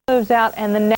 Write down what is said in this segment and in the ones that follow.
moves out and the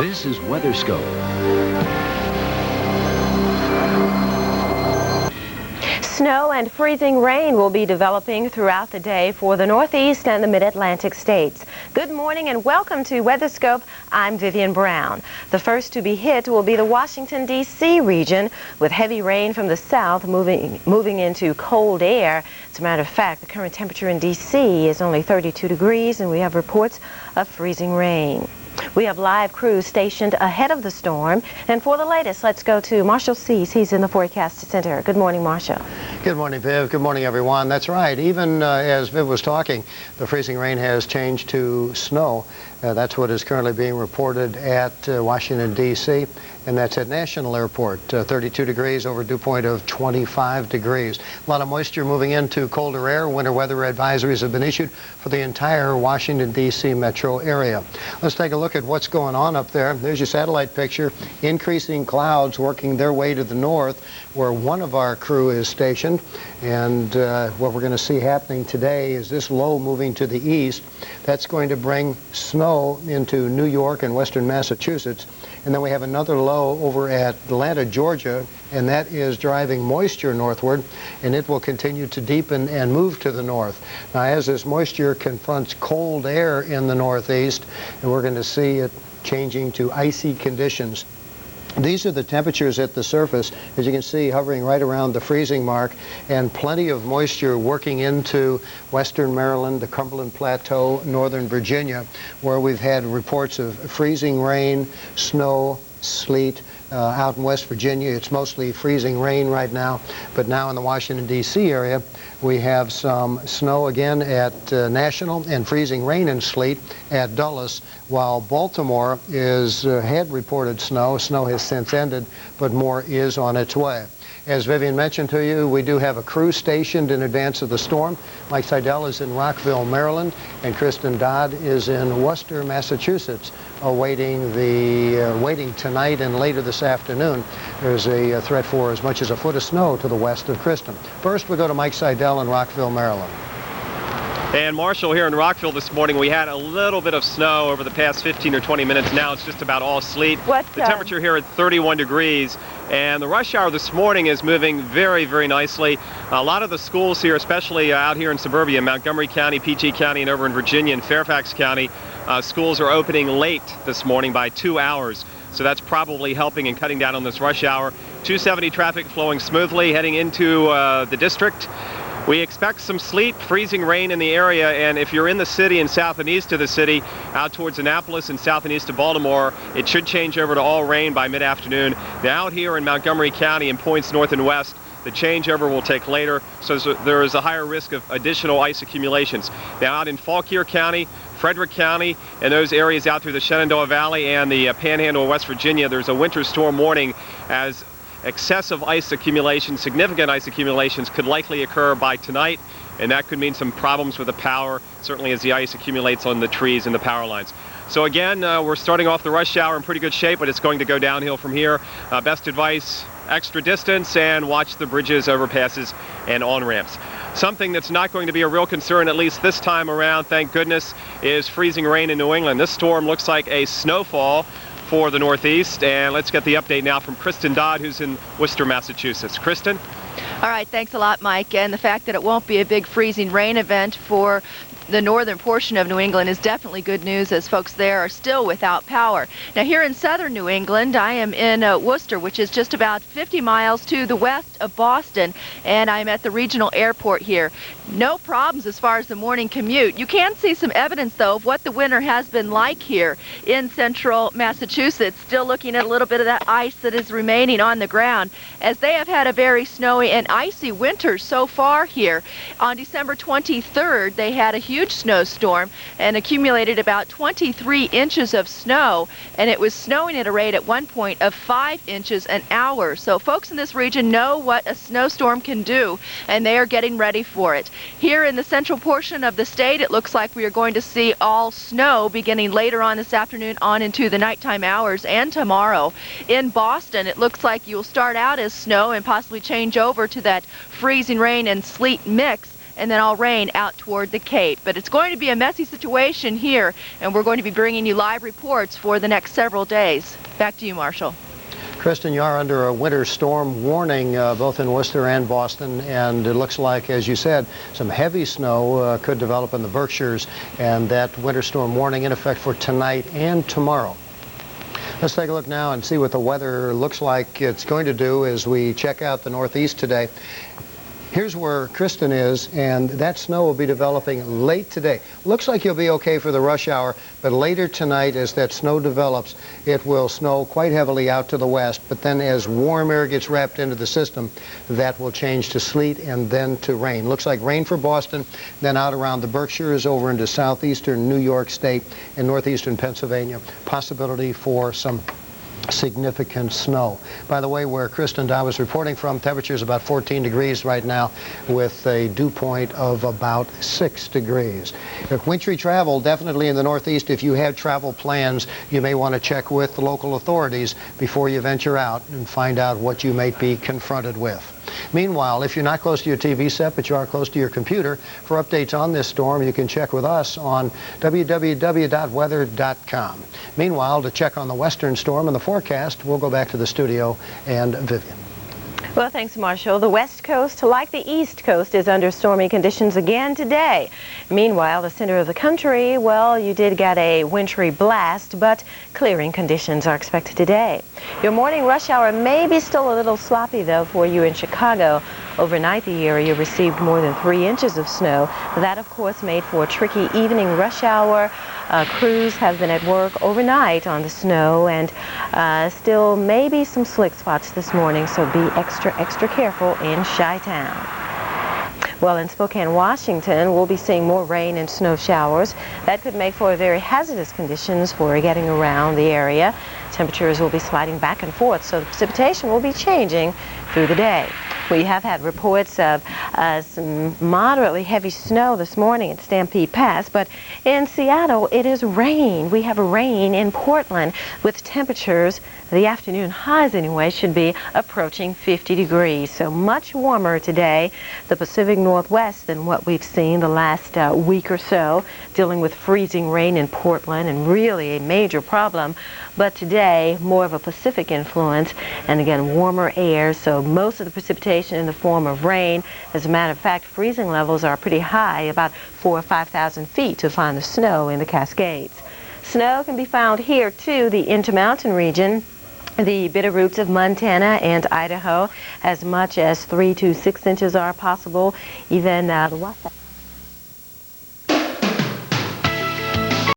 This is WeatherScope. Snow and freezing rain will be developing throughout the day for the Northeast and the Mid-Atlantic states. Good morning and welcome to WeatherScope. I'm Vivian Brown. The first to be hit will be the Washington, D.C. region, with heavy rain from the south moving into cold air. As a matter of fact, the current temperature in D.C. is only 32 degrees, and we have reports of freezing rain. We have live crews stationed ahead of the storm, and for the latest, let's go to Marshall Seas. He's in the forecast center. Good morning, Marshall. Good morning, Viv. Good morning, everyone. That's right. Even as Viv was talking, the freezing rain has changed to snow. That's what is currently being reported at Washington, D.C., and that's at National Airport. 32 degrees over dew point of 25 degrees. A lot of moisture moving into colder air. Winter weather advisories have been issued for the entire Washington, D.C. metro area. Let's take a look at what's going on up there. There's your satellite picture. Increasing clouds working their way to the north, where one of our crew is stationed. And what we're going to see happening today is this low moving to the east. That's going to bring snow into New York and western Massachusetts. And then we have another low over at Atlanta, Georgia, and that is driving moisture northward, and it will continue to deepen and move to the north. Now, as this moisture confronts cold air in the northeast, and we're going to see it changing to icy conditions. These are the temperatures at the surface, as you can see, hovering right around the freezing mark, and plenty of moisture working into western Maryland, the Cumberland Plateau, northern Virginia, where we've had reports of freezing rain, snow, sleet. Out in West Virginia, it's mostly freezing rain right now, but now in the Washington, D.C. area, we have some snow again at National and freezing rain and sleet at Dulles, while Baltimore had reported snow. Snow has since ended, but more is on its way. As Vivian mentioned to you, we do have a crew stationed in advance of the storm. Mike Seidel is in Rockville, Maryland, and Kristen Dodd is in Worcester, Massachusetts, waiting tonight and later this afternoon. There's a threat for as much as a foot of snow to the west of Kristen. First, we go to Mike Seidel in Rockville, Maryland. And Marshall, here in Rockville this morning, we had a little bit of snow over the past 15 or 20 minutes. Now it's just about all sleet. The temperature here at 31 degrees. And the rush hour this morning is moving very, very nicely. A lot of the schools here, especially out here in suburbia, Montgomery County, PG County, and over in Virginia and Fairfax County, schools are opening late this morning by 2 hours. So that's probably helping and cutting down on this rush hour. 270 traffic flowing smoothly heading into the district. We expect some sleet, freezing rain in the area, and if you're in the city and south and east of the city, out towards Annapolis and south and east of Baltimore, it should change over to all rain by mid-afternoon. Now out here in Montgomery County and points north and west, the changeover will take later, so there is a higher risk of additional ice accumulations. Now out in Fauquier County, Frederick County, and those areas out through the Shenandoah Valley and the Panhandle of West Virginia, there's a winter storm warning as excessive ice accumulation, significant ice accumulations could likely occur by tonight, and that could mean some problems with the power, certainly as the ice accumulates on the trees and the power lines. So again, we're starting off the rush hour in pretty good shape, but it's going to go downhill from here. Best advice, extra distance and watch the bridges, overpasses, and on-ramps. Something that's not going to be a real concern, at least this time around, thank goodness, is freezing rain in New England. This storm looks like a snowfall for the Northeast, and let's get the update now from Kristen Dodd, who's in Worcester, Massachusetts. Kristen? All right, thanks a lot, Mike. And the fact that it won't be a big freezing rain event for the northern portion of New England is definitely good news, as folks there are still without power. Now here in southern New England, I am in Worcester, which is just about 50 miles to the west of Boston, and I'm at the regional airport here. No problems as far as the morning commute. You can see some evidence, though, of what the winter has been like here in central Massachusetts. Still looking at a little bit of that ice that is remaining on the ground, as they have had a very snowy and icy winter so far here. On December 23rd, they had a huge snowstorm and accumulated about 23 inches of snow, and it was snowing at a rate at one point of 5 inches an hour. So folks in this region know what a snowstorm can do, and they are getting ready for it. Here in the central portion of the state, it looks like we are going to see all snow beginning later on this afternoon on into the nighttime hours and tomorrow. In Boston, it looks like you'll start out as snow and possibly change over to that freezing rain and sleet mix, and then all rain out toward the Cape. But it's going to be a messy situation here, and we're going to be bringing you live reports for the next several days. Back to you, Marshall. Kristen, you are under a winter storm warning both in Worcester and Boston, and it looks like, as you said, some heavy snow could develop in the Berkshires, and that winter storm warning in effect for tonight and tomorrow. Let's take a look now and see what the weather looks like it's going to do as we check out the Northeast today. Here's where Kristen is, and that snow will be developing late today. Looks like you'll be okay for the rush hour, but later tonight as that snow develops, it will snow quite heavily out to the west, but then as warm air gets wrapped into the system, that will change to sleet and then to rain. Looks like rain for Boston, then out around the Berkshires over into southeastern New York State and northeastern Pennsylvania. Possibility for some significant snow. By the way, where Kristen Dodd was reporting from, temperature is about 14 degrees right now with a dew point of about 6 degrees. If wintry travel, definitely in the Northeast, if you have travel plans, you may want to check with the local authorities before you venture out and find out what you might be confronted with. Meanwhile, if you're not close to your TV set, but you are close to your computer, for updates on this storm, you can check with us on www.weather.com. Meanwhile, to check on the western storm and the forecast, we'll go back to the studio and Vivian. Well, thanks, Marshall. The West Coast, like the East Coast, is under stormy conditions again today. Meanwhile, the center of the country, well, you did get a wintry blast, but clearing conditions are expected today. Your morning rush hour may be still a little sloppy, though, for you in Chicago. Overnight, the area received more than 3 inches of snow. That, of course, made for a tricky evening rush hour. Crews have been at work overnight on the snow, and still maybe some slick spots this morning, so be extra careful in Chi-Town. Well, in Spokane, Washington, we'll be seeing more rain and snow showers. That could make for very hazardous conditions for getting around the area. Temperatures will be sliding back and forth, so the precipitation will be changing through the day. We have had reports of some moderately heavy snow this morning at Stampede Pass, but in Seattle it is rain. We have rain in Portland with temperatures, the afternoon highs anyway, should be approaching 50 degrees. So much warmer today, the Pacific Northwest, than what we've seen the last week or so, dealing with freezing rain in Portland and really a major problem. But today, more of a Pacific influence, and again, warmer air, so most of the precipitation in the form of rain. As a matter of fact, freezing levels are pretty high, about 4,000 or 5,000 feet to find the snow in the Cascades. Snow can be found here, too, the Intermountain region. The Bitterroots of Montana and Idaho, as much as 3 to 6 inches are possible. Even the Wasatch